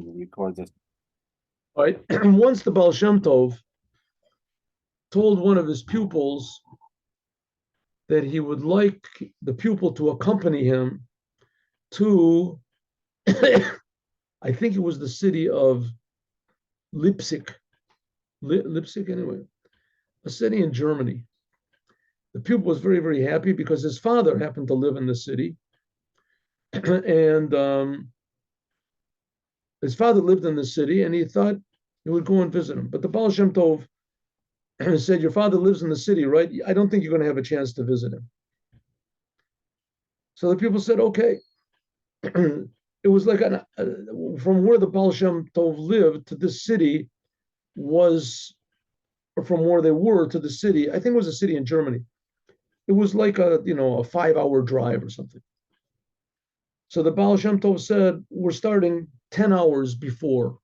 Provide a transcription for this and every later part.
Record this. All right. Once the Baal Shem Tov told one of his pupils that he would like the pupil to accompany him to, I think it was the city of Leipzig, Leipzig anyway, a city in Germany. The pupil was very, very happy because his father happened to live in the city. And his father lived in the city and he thought he would go and visit him. But the Baal Shem Tov said, your father lives in the city, right? I don't think you're going to have a chance to visit him. So the people said, okay. It was like from where the Baal Shem Tov lived to this city was, or from where they were to the city, I think it was a city in Germany. It was like a 5-hour drive or something. So the Baal Shem Tov said, we're starting 10 hours before.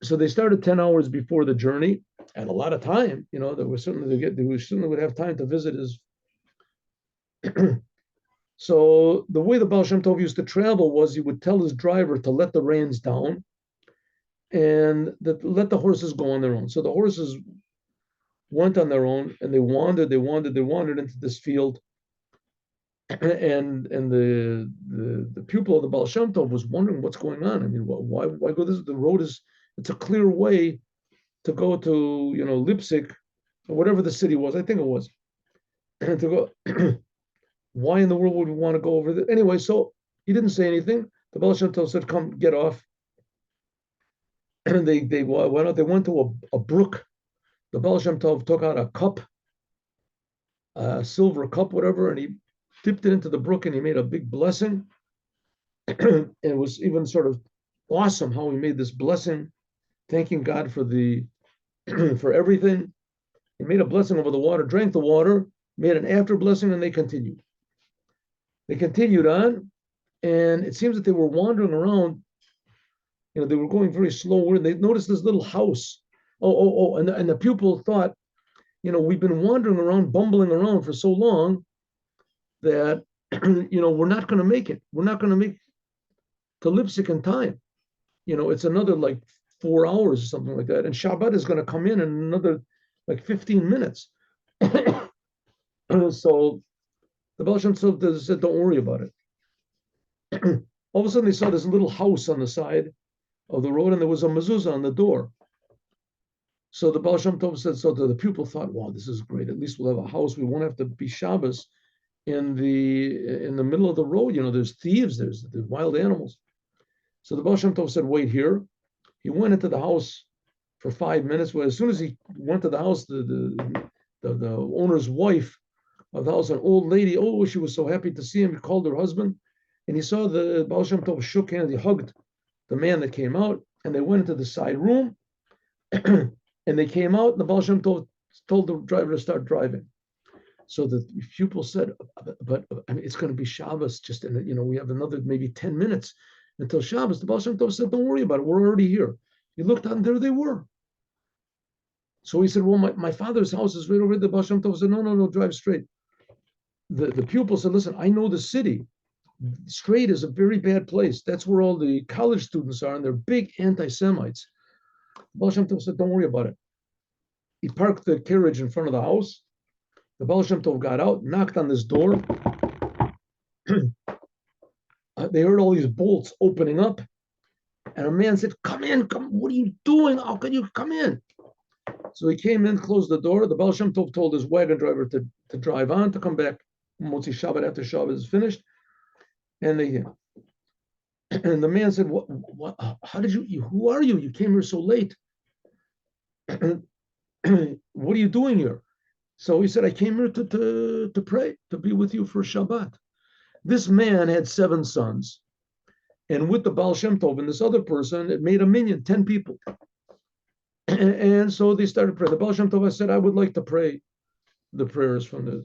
So they started 10 hours before the journey, and a lot of time. There was certainly would have time to visit his. So the way the Baal Shem Tov used to travel was he would tell his driver to let the reins down and let the horses go on their own. So the horses went on their own and they wandered into this field. And the pupil of the Baal Shem Tov was wondering what's going on. I mean, why go this? The road it's a clear way to go to Leipzig or whatever the city was. I think it was. And to go, why in the world would we want to go over there? Anyway, so he didn't say anything. The Baal Shem Tov said, come, get off. And they went out. They went to a brook. The Baal Shem Tov took out a cup, a silver cup, whatever, and he dipped it into the brook and he made a big blessing. And it was even sort of awesome how he made this blessing, thanking God for for everything. He made a blessing over the water, drank the water, made an after blessing, and they continued. They continued on, and it seems that they were wandering around. They were going very slow. And they noticed this little house. And the pupil thought, we've been wandering around, bumbling around for so long that, we're not going to make it. We're not going to make to Leipzig in time. It's another like 4 hours or something like that. And Shabbat is going to come in another like 15 minutes. So the Baal Shem Tov said, don't worry about it. All of a sudden, they saw this little house on the side of the road, and there was a mezuzah on the door. So the Baal Shem Tov said, so the pupil thought, wow, this is great. At least we'll have a house. We won't have to be Shabbos in the middle of the road. There's thieves, there's wild animals. So the Baal Shem Tov said, wait here. He went into the house for 5 minutes. Well, as soon as he went to the house, the owner's wife of the house, an old lady, she was so happy to see him. He called her husband, and he saw the Baal Shem Tov shook hands. He hugged the man that came out, and they went into the side room, and they came out, and the Baal Shem Tov told the driver to start driving. So the pupil said, but I mean, it's going to be Shabbos, just we have another maybe 10 minutes until Shabbos. The Baal Shem Tov said, don't worry about it. We're already here. He looked out, and there they were. So he said, well, my father's house is right over there. The Baal Shem Tov said, no, drive straight. The pupil said, listen, I know the city. Straight is a very bad place. That's where all the college students are, and they're big anti-Semites. The Baal Shem Tov said, don't worry about it. He parked the carriage in front of the house. The Baal Shem Tov got out, knocked on this door. They heard all these bolts opening up. And a man said, come in, come. What are you doing? How can you come in? So he came in, closed the door. The Baal Shem Tov told his wagon driver to drive on, to come back Motzi Shabbat after Shabbat is finished. And the man said, what, how did you, who are you? You came here so late. What are you doing here? So he said, I came here to pray, to be with you for Shabbat. This man had 7 sons. And with the Baal Shem Tov and this other person, it made a minyan, 10 people. And so they started praying. The Baal Shem Tov said, I would like to pray the prayers from the.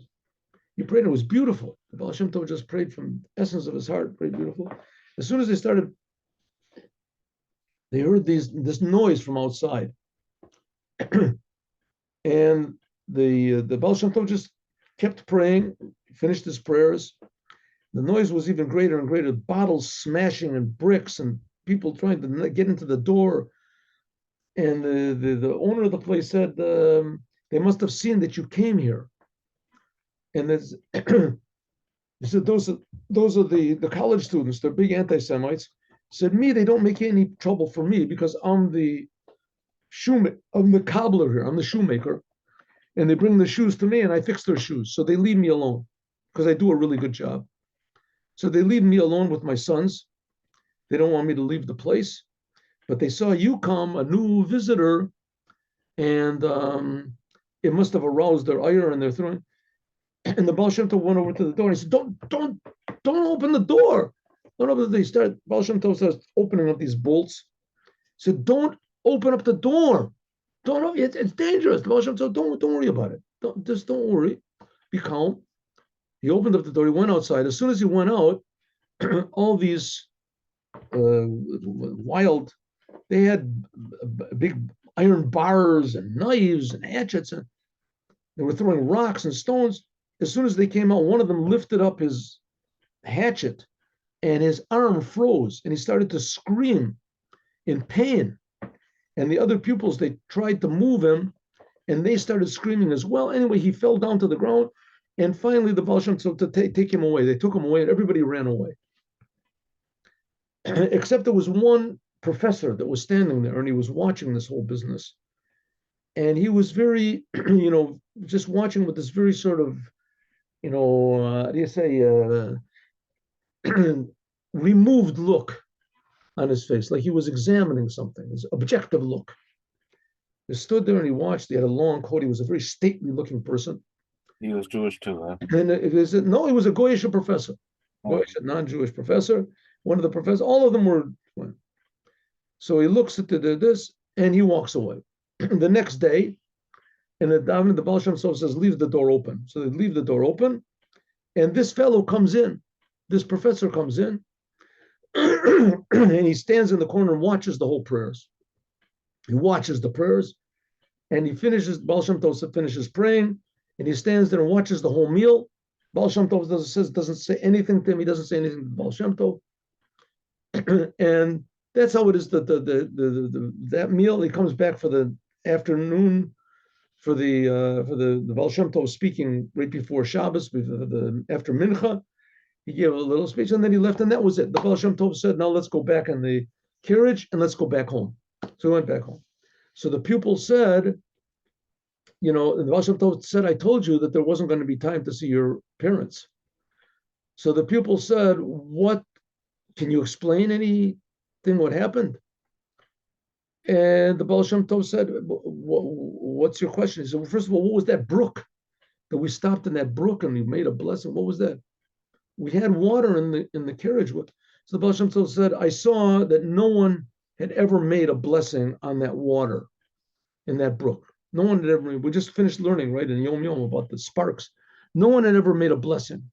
He prayed, it was beautiful. The Baal Shem Tov just prayed from the essence of his heart, prayed beautiful. As soon as they started, they heard this noise from outside. And the Baal Shem Tov just kept praying, finished his prayers, The noise was even greater and greater. Bottles smashing and bricks and people trying to get into the door. And the owner of the place said, they must have seen that you came here. And he said, those are the college students. They're big anti-Semites. He said, me, they don't make any trouble for me because I'm the cobbler here. I'm the shoemaker. And they bring the shoes to me and I fix their shoes. So they leave me alone because I do a really good job. So they leave me alone with my sons. They don't want me to leave the place. But they saw you come, a new visitor, and it must have aroused their ire and their throwing. And the Baal Shem Tov went over to the door and he said, don't open the door. Don't open the door. He started, Baal Shem Tov starts opening up these bolts. He said, don't open up the door. Don't, it's dangerous. The Baal Shem Tov, don't worry about it. Don't worry. Be calm. He opened up the door. He went outside. As soon as he went out, all these wild, they had big iron bars and knives and hatchets, and they were throwing rocks and stones. As soon as they came out, one of them lifted up his hatchet and his arm froze and he started to scream in pain. And the other pupils, they tried to move him and they started screaming as well. Anyway, he fell down to the ground. And finally, the Baal Shem Tov to take him away. They took him away and everybody ran away. Except there was one professor that was standing there and he was watching this whole business. And he was very, just watching with this very sort of, how do you say, removed look on his face, like he was examining something, his objective look. He stood there and he watched. He had a long coat. He was a very stately looking person. He was Jewish too, huh? And no, he was a Goyish professor, Goyish, non-Jewish professor. One of the professors, all of them were. So he looks at this and he walks away. The next day, and the Baal Shem Tov says, leave the door open. So they leave the door open, and this fellow comes in. This professor comes in, and he stands in the corner and watches the whole prayers. He watches the prayers, and he finishes, Baal Shem Tov finishes praying, and he stands there and watches the whole meal. Baal Shem Tov doesn't say anything to him. He doesn't say anything to Baal Shem Tov. And that's how it is that that meal, he comes back for the afternoon, for the Baal Shem Tov speaking right before Shabbos, after Mincha. He gave a little speech and then he left, and that was it. The Baal Shem Tov said, now let's go back in the carriage and let's go back home. So he went back home. So the pupil said, the Baal Shem Tov said, I told you that there wasn't going to be time to see your parents. So the pupil said, what, can you explain anything what happened? And the Baal Shem Tov said, what's your question? He said, well, first of all, what was that brook? That we stopped in that brook and we made a blessing. What was that? We had water in the carriage. So the Baal Shem Tov said, I saw that no one had ever made a blessing on that water in that brook. No one had ever, we just finished learning, right, in Yom Yom about the sparks. No one had ever made a blessing.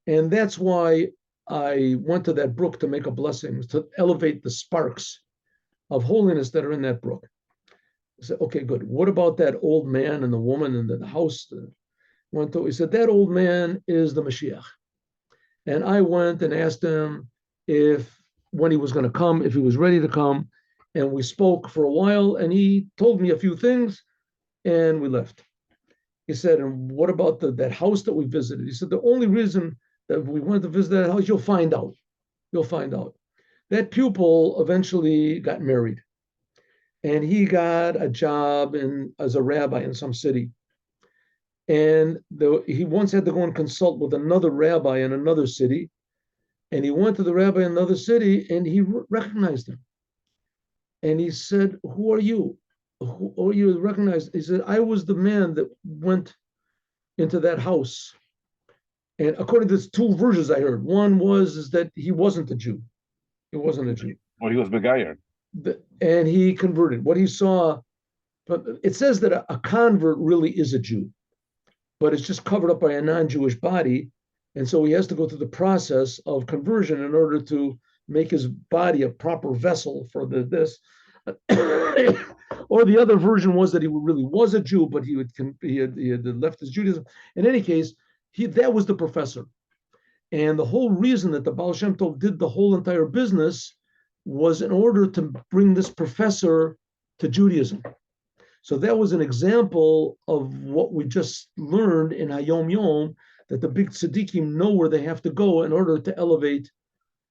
And that's why I went to that brook to make a blessing, to elevate the sparks of holiness that are in that brook. I said, okay, good. What about that old man and the woman in the house? He said, that old man is the Mashiach. And I went and asked him when he was going to come, if he was ready to come. And we spoke for a while and he told me a few things and we left. He said, and what about that house that we visited? He said, the only reason that we wanted to visit that house, you'll find out. You'll find out. That pupil eventually got married and he got a job as a rabbi in some city. And he once had to go and consult with another rabbi in another city. And he went to the rabbi in another city and he recognized him. And he said, who are you? Who are you recognized? He said, I was the man that went into that house. And according to the two versions I heard, one is that he wasn't a Jew. He wasn't a Jew. Or he was Begayer. And he converted. What he saw, but it says that a convert really is a Jew, but it's just covered up by a non-Jewish body. And so he has to go through the process of conversion in order to make his body a proper vessel for this. Or the other version was that he really was a Jew, but he had left his Judaism. In any case, that was the professor. And the whole reason that the Baal Shem Tov did the whole entire business was in order to bring this professor to Judaism. So that was an example of what we just learned in Hayom Yom, that the big tzaddikim know where they have to go in order to elevate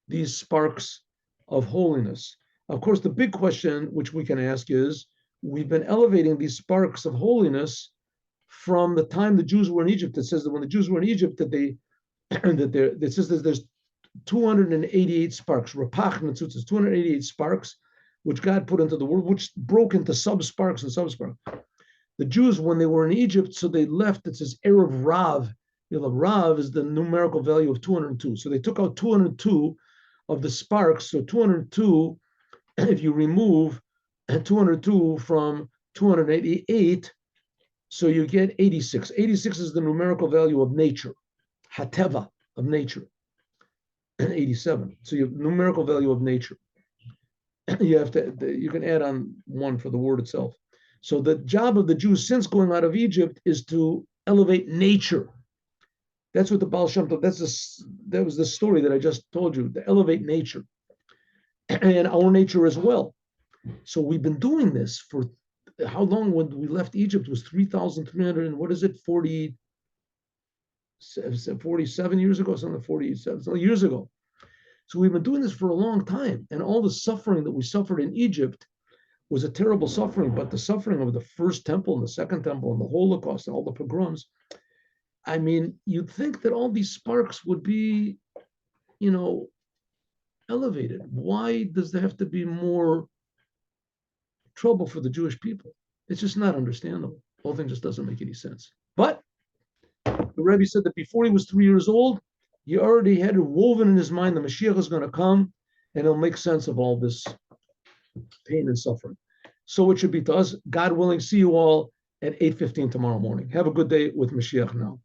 these sparks of holiness. Of course, the big question which we can ask is, we've been elevating these sparks of holiness from the time the Jews were in Egypt. It says that when the Jews were in Egypt, that it says that there's 288 sparks, rapach netzutzes, 288 sparks, which God put into the world, which broke into sub-sparks and sub-sparks. The Jews, when they were in Egypt, so they left, it says Erev Rav. Rav is the numerical value of 202. So they took out 202 of the sparks. So 202, if you remove 202 from 288, so you get 86. 86 is the numerical value of nature, hateva, of nature. 87. So you have numerical value of nature. You can add on one for the word itself. So the job of the Jews since going out of Egypt is to elevate nature. That's what the Baal Shem Tov, that was the story that I just told you, to elevate nature and our nature as well. So we've been doing this for how long? When we left Egypt was 3,300 and what is it, 47 years ago, something 47 years ago. So we've been doing this for a long time, and all the suffering that we suffered in Egypt was a terrible suffering, but the suffering of the first temple and the second temple and the Holocaust and all the pogroms, I mean, you'd think that all these sparks would be, elevated. Why does there have to be more trouble for the Jewish people? It's just not understandable. The whole thing just doesn't make any sense. But the Rebbe said that before he was 3 years old, he already had it woven in his mind the Mashiach is going to come and he'll make sense of all this pain and suffering. So it should be to us. God willing, see you all at 8:15 tomorrow morning. Have a good day with Mashiach now.